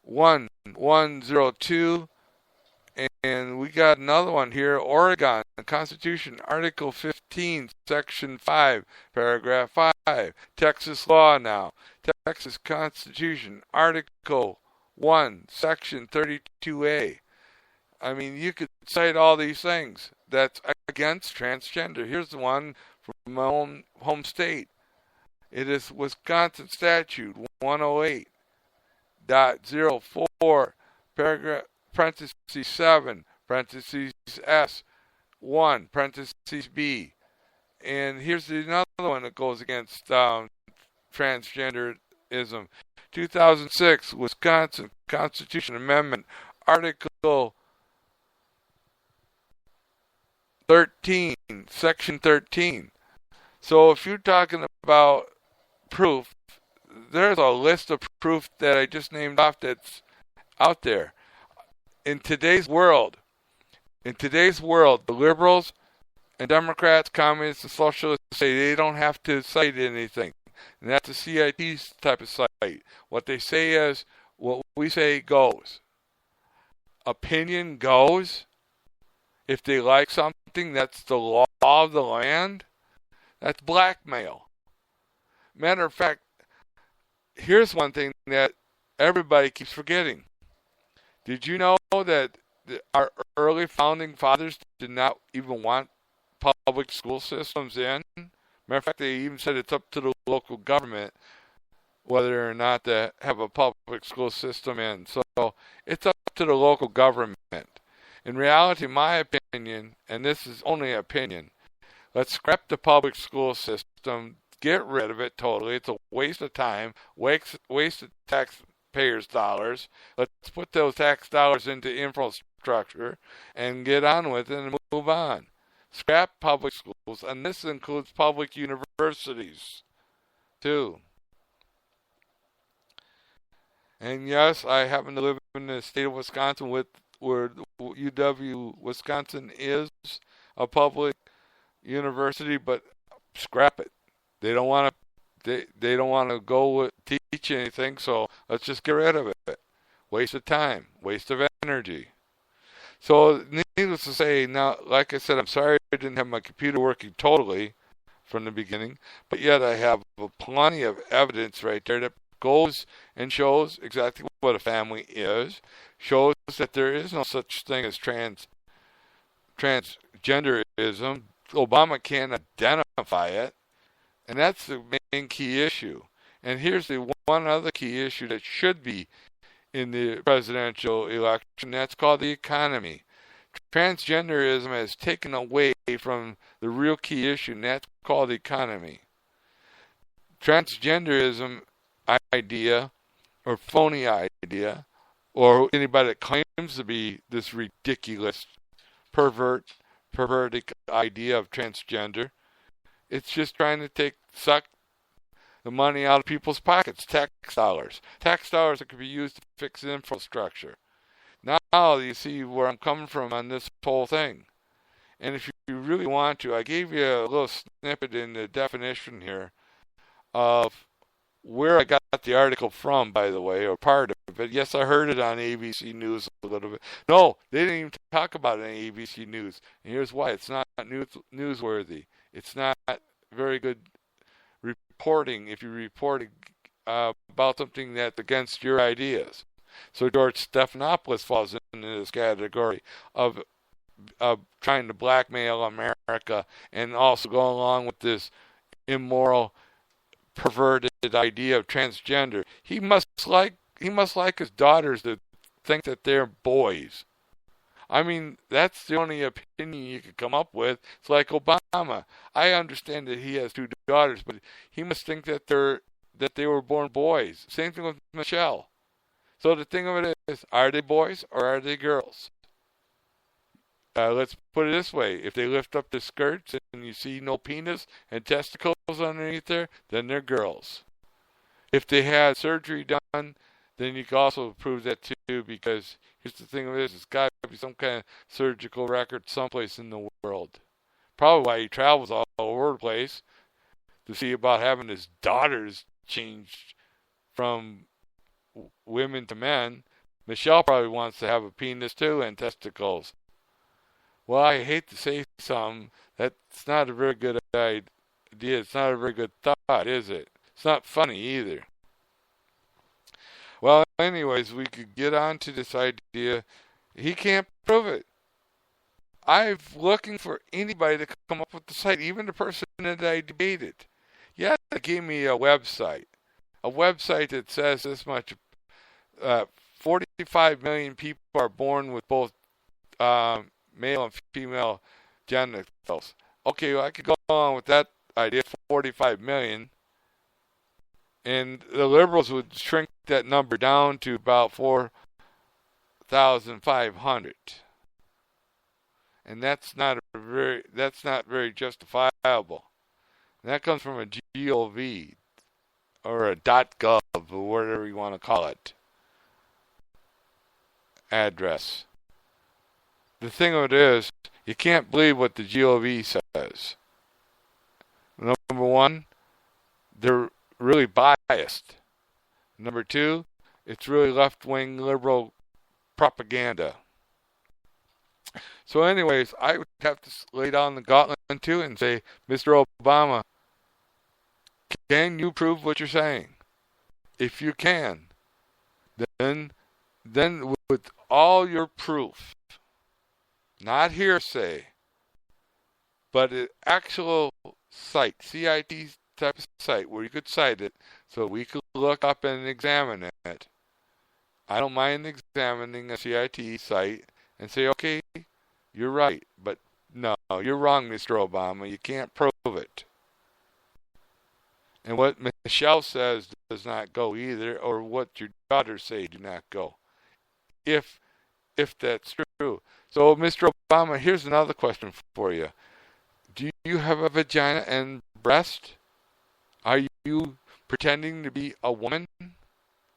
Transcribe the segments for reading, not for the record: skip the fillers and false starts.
1102. And we got another one here. Oregon Constitution, Article 15, Section 5, Paragraph 5. Texas law now. Texas Constitution, Article 1, Section 32A. I mean, you could cite all these things that's against transgender. Here's the one from my own home state. It is Wisconsin Statute 108.04, paragraph parentheses 7, parentheses S, 1, parentheses B. And here's another one that goes against transgenderism. 2006 Wisconsin Constitution Amendment, Article 13, Section 13. So if you're talking about proof, there's a list of proof that I just named off that's out there. In today's world, the liberals and Democrats, communists, and socialists say they don't have to cite anything. And that's a CIT type of site. What they say is, what we say goes. Opinion goes. If they like something, that's the law of the land. That's blackmail. Matter of fact, here's one thing that everybody keeps forgetting. Did you know that our early founding fathers did not even want public school systems in? Matter of fact, they even said it's up to the local government whether or not to have a public school system in. So it's up to the local government. In reality, my opinion, and this is only opinion, let's scrap the public school system, get rid of it totally. It's a waste of time, waste of taxpayers' dollars. Let's put those tax dollars into infrastructure and get on with it and move on. Scrap public schools, and this includes public universities, too. And yes, I happen to live in the state of Wisconsin where UW-Wisconsin is a public university, but scrap it. They don't want to. They don't want to go teach anything, so let's just get rid of it. Waste of time, waste of energy. So needless to say, now, like I said, I'm sorry I didn't have my computer working totally from the beginning, but yet I have plenty of evidence right there that goes and shows exactly what a family is, shows that there is no such thing as transgenderism. Obama can't identify it, and that's the main key issue. And here's the one other key issue that should be in the presidential election, that's called the economy. Transgenderism has taken away from the real key issue, and that's called the economy. Transgenderism idea, or phony idea, or anybody that claims to be this ridiculous, perverted idea of transgender, it's just trying to suck the money out of people's pockets, tax dollars that could be used to fix infrastructure. Now you see where I'm coming from on this whole thing. And if you really want to, I gave you a little snippet in the definition here of where I got the article from, by the way, or part of it. Yes, I heard it on ABC News a little bit. No, they didn't even talk about it on ABC News. And here's why. It's not newsworthy. It's not very good reporting if you report about something that's against your ideas. So George Stephanopoulos falls into this category of trying to blackmail America and also go along with this immoral, perverted idea of transgender. He must like his daughters to think that they're boys. I mean, that's the only opinion you could come up with. It's like Obama. I understand that he has 2 daughters, but he must think that they were born boys. Same thing with Michelle. So the thing of it is, are they boys or are they girls? Let's put it this way. If they lift up their skirts and you see no penis and testicles underneath there, then they're girls. If they had surgery done, then you can also prove that too, because here's the thing of this, it's got to be some kind of surgical record someplace in the world. Probably why he travels all over the place to see about having his daughters changed from women to men, Michelle probably wants to have a penis too and testicles. Well, I hate to say something. That's not a very good idea. It's not a very good thought, is it? It's not funny either. Well, anyways, we could get on to this idea. He can't prove it. I'm looking for anybody to come up with the site, even the person that I debated. Yeah, they gave me a website that says this much. 45 million people are born with both male and female genitals. Okay, well, I could go on with that idea, 45 million. And the liberals would shrink that number down to about 4,500. And that's not very justifiable. And that comes from a GOV or a .gov or whatever you want to call it address. The thing of it is, you can't believe what the GOV says. Number one, they're really biased. Number two, it's really left-wing liberal propaganda. So anyways, I would have to lay down the gauntlet too and say, Mr. Obama, can you prove what you're saying? If you can, then with all your proof, not hearsay, but an actual site, CIT type of site where you could cite it so we could look up and examine it. I don't mind examining a CIT site and say, okay, you're right, but no, you're wrong, Mr. Obama. You can't prove it. And what Michelle says does not go either, or what your daughters say do not go. If that's true. So, Mr. Obama, here's another question for you. Do you have a vagina and breast? Are you pretending to be a woman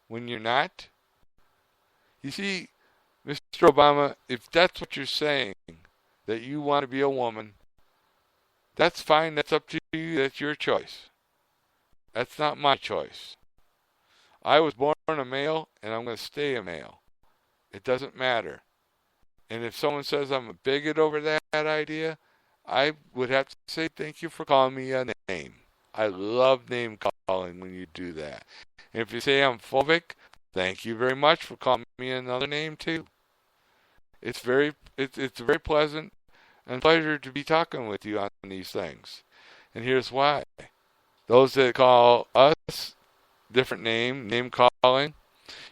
when you're not? You see, Mr. Obama, if that's what you're saying, that you want to be a woman, that's fine. That's up to you. That's your choice. That's not my choice. I was born a male, and I'm going to stay a male. It doesn't matter. And if someone says I'm a bigot over that idea, I would have to say thank you for calling me a name. I love name calling when you do that. And if you say I'm phobic, thank you very much for calling me another name too. It's very pleasant and pleasure to be talking with you on these things. And here's why. Those that call us different name calling,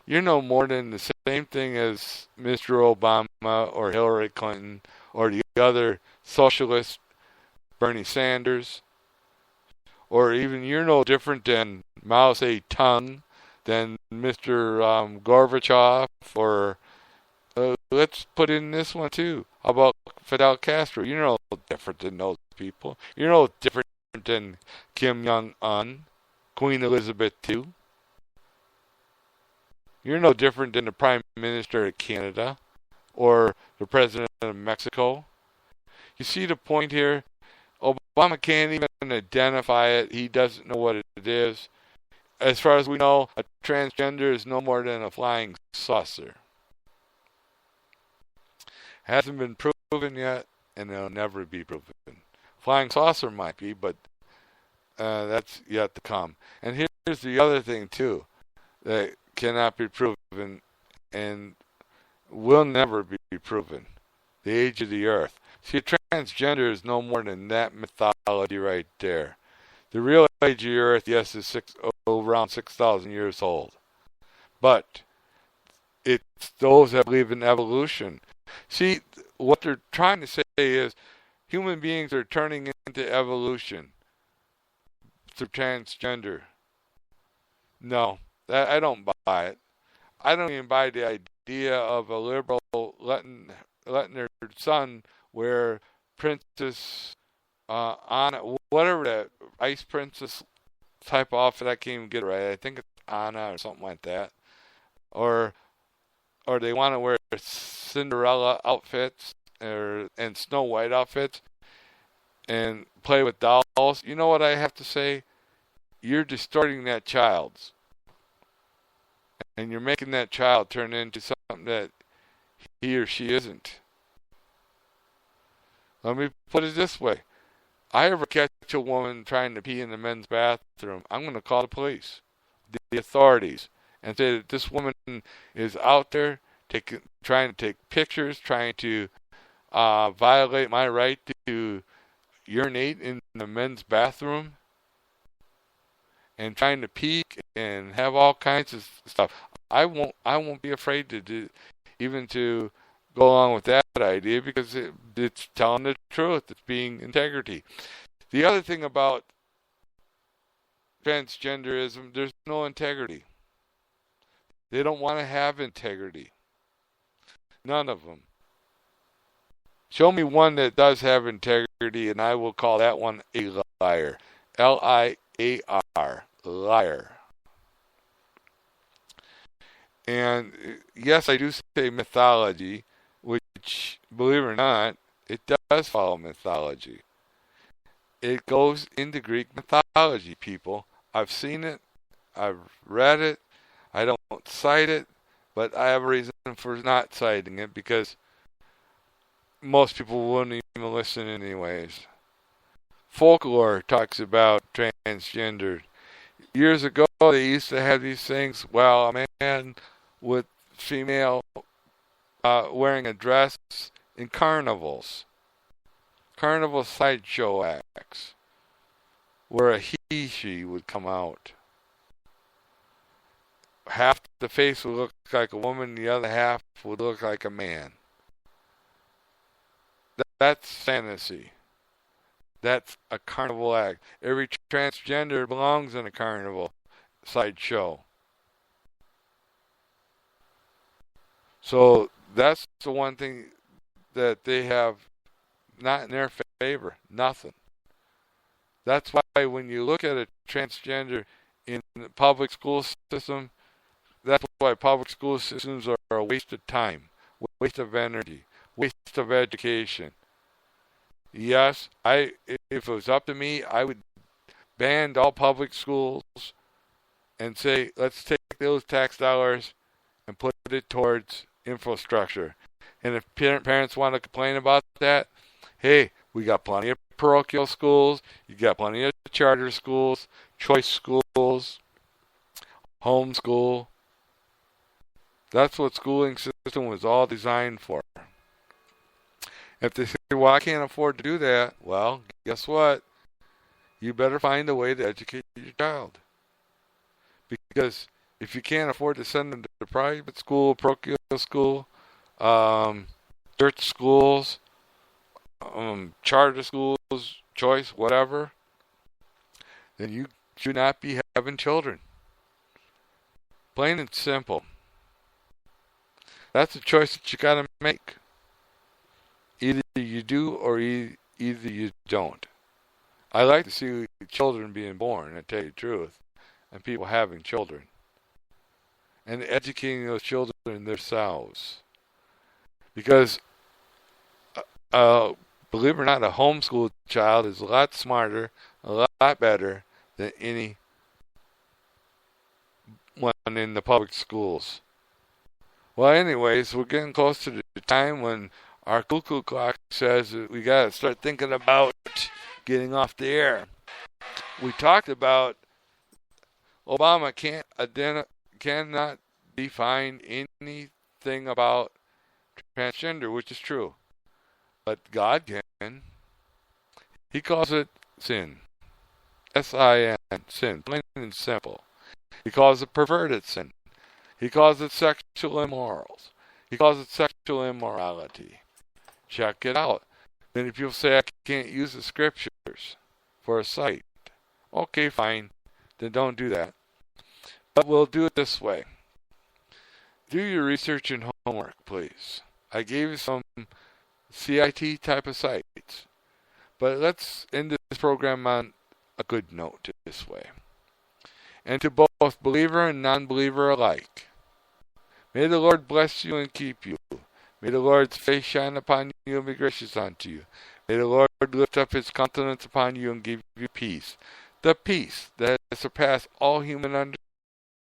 you're no more than the same thing as Mr. Obama or Hillary Clinton or the other socialist Bernie Sanders, or even you're no different than Mao Zedong, than Mr. Gorbachev, or let's put in this one too. How about Fidel Castro? You're no different than those people. You're no different than Kim Jong-un, Queen Elizabeth II. You're no different than the Prime Minister of Canada or the President of Mexico. You see the point here? Obama can't even identify it. He doesn't know what it is. As far as we know, a transgender is no more than a flying saucer. Hasn't been proven yet, and it'll never be proven. Flying saucer might be, but that's yet to come. And here's the other thing, too, that cannot be proven and will never be proven. The age of the earth. See, a transgender is no more than that mythology right there. The real age of the earth, yes, is around 6,000 years old. But it's those that believe in evolution. See, what they're trying to say is human beings are turning into evolution through transgender. No, I don't buy it. I don't even buy the idea of a liberal letting their son wear Princess Anna, whatever that Ice Princess type of outfit. I can't even get it right. I think it's Anna or something like that. Or they want to wear Cinderella outfits and Snow White outfits and play with dolls. You know what I have to say? You're distorting that child's. and you're making that child turn into something that he or she isn't. Let me put it this way. I ever catch a woman trying to pee in the men's bathroom, I'm going to call the police, the authorities, and say that this woman is out there trying to take pictures, trying to violate my right to urinate in the men's bathroom, and trying to peek and have all kinds of stuff. I won't be afraid to go along with that idea, because it's telling the truth. It's being integrity. The other thing about transgenderism, there's no integrity. They don't want to have integrity. None of them. Show me one that does have integrity, and I will call that one a liar. Liar. Liar. And yes, I do say mythology, which, believe it or not, it does follow mythology. It goes into Greek mythology, people. I've seen it. I've read it. I don't cite it, but I have a reason for not citing it, because most people wouldn't even listen anyways. Folklore talks about transgender. Years ago, they used to have these things. Well, a man with female wearing a dress in carnivals. Carnival sideshow acts, where a he-she would come out. Half the face would look like a woman, the other half would look like a man. That's fantasy. That's a carnival act. Every transgender belongs in a carnival sideshow. So that's the one thing that they have not in their favor. Nothing. That's why when you look at a transgender in the public school system, that's why public school systems are a waste of time, waste of energy, waste of education. Yes, if it was up to me, I would ban all public schools and say, let's take those tax dollars and put it towards infrastructure. And if parents want to complain about that, hey, we got plenty of parochial schools, you got plenty of charter schools, choice schools, homeschool. That's what schooling system was all designed for. If they say, well, I can't afford to do that, well, guess what? You better find a way to educate your child. Because if you can't afford to send them to private school, parochial school, church schools, charter schools, choice, whatever, then you should not be having children. Plain and simple. That's a choice that you got to make. Either you do or either you don't. I like to see children being born, I tell you the truth, and people having children, and educating those children themselves. Because, believe it or not, a homeschooled child is a lot smarter, a lot better than any one in the public schools. Well, anyways, we're getting close to the time when our cuckoo clock says that we got to start thinking about getting off the air. We talked about Obama cannot define anything about transgender, which is true. But God can. He calls it sin. S-I-N, sin, plain and simple. He calls it perverted sin. He calls it sexual immorals. He calls it sexual immorality. Check it out. Many people say I can't use the scriptures for a site. Okay, fine. Then don't do that. But we'll do it this way. Do your research and homework, please. I gave you some CIT type of sites. But let's end this program on a good note this way. And to both believer and non-believer alike, may the Lord bless you and keep you. May the Lord's face shine upon you and be gracious unto you. May the Lord lift up his countenance upon you and give you peace. The peace that surpasses all human understanding.